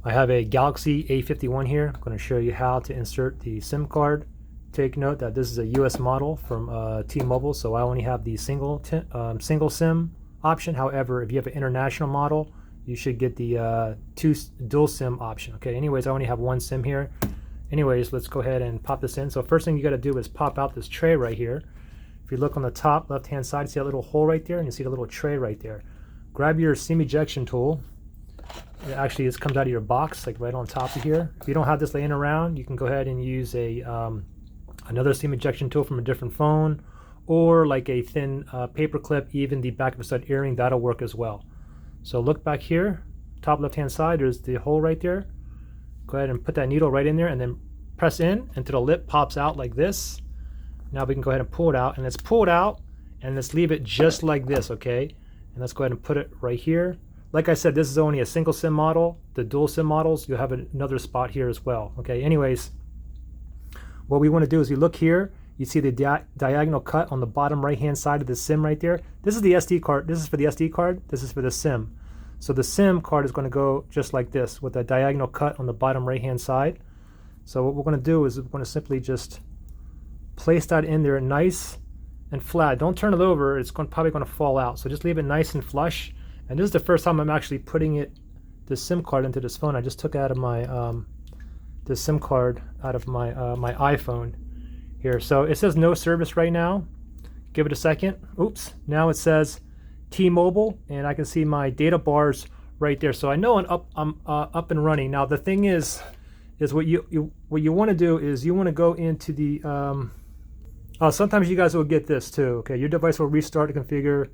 I have a Galaxy A51 here. I'm going to show you how to insert the SIM card. Take note that this is a US model from T-Mobile, so I only have the single SIM option. However, if you have an international model, you should get the dual SIM option. Okay, anyways, I only have one SIM here. Anyways, let's go ahead and pop this in. So first thing you got to do is pop out this tray right here. If you look on the top left-hand side, see that little hole right there, and you see the little tray right there. Grab your SIM ejection tool. Actually, this comes out of your box, like right on top of here. If you don't have this laying around, you can go ahead and use a another SIM ejection tool from a different phone, or like a thin paper clip, even the back of a stud earring, that'll work as well. So look back here, top left-hand side, there's the hole right there. Go ahead and put that needle right in there and then press in until the lip pops out like this. Now we can go ahead and pull it out, and let's pull it out and let's leave it just like this, okay? And let's go ahead and put it right here. Like I said, this is only a single SIM model. The dual SIM models, you'll have another spot here as well. Okay, anyways, what we want to do is you look here, you see the diagonal cut on the bottom right-hand side of the SIM right there. This is the SD card. This is for the SD card. This is for the SIM. So the SIM card is going to go just like this with a diagonal cut on the bottom right-hand side. So what we're going to do is we're going to simply just place that in there nice and flat. Don't turn it over. It's probably going to fall out. So just leave it nice and flush. And this is the first time I'm actually putting the SIM card into this phone. I just took it out of my the SIM card out of my my iPhone here. So it says no service right now. Give it a second. Oops. Now it says T-Mobile, and I can see my data bars right there. So I know I'm up and running. Now the thing is what you want to do is you want to go into the sometimes you guys will get this too. Okay, your device will restart to configure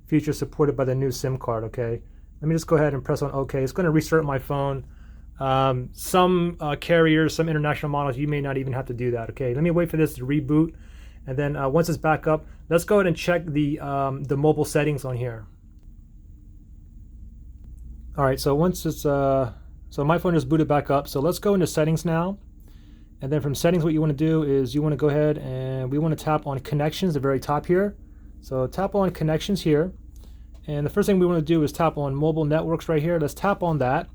features supported by the new SIM card. Okay, let me just go ahead and press on OK. It's going to restart my phone. Some carriers, some international models, you may not even have to do that. Okay, let me wait for this to reboot, and then once it's back up, let's go ahead and check the mobile settings on here. All right, so once it's so my phone is booted back up. So let's go into settings now, and then from settings, what you want to do is you want to go ahead and we want to tap on connections, the very top here. So tap on connections here, and the first thing we want to do is tap on mobile networks right here. Let's tap on that.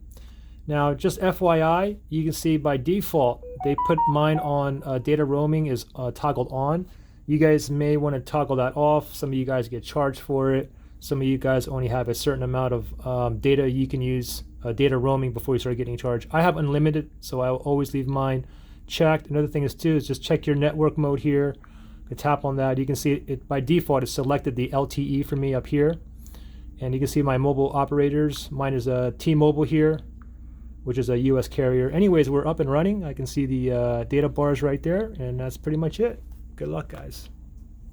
Now, just FYI, you can see by default they put mine on data roaming is toggled on. You guys may want to toggle that off. Some of you guys get charged for it. Some of you guys only have a certain amount of data you can use, data roaming, before you start getting charged. I have unlimited, so I will always leave mine checked. Another thing is too is just check your network mode here. You can tap on that. You can see it by default it's selected the LTE for me up here, and you can see my mobile operators. Mine is a T-Mobile here, which is a US carrier. Anyways, we're up and running. I can see the data bars right there, and that's pretty much it. Good luck, guys.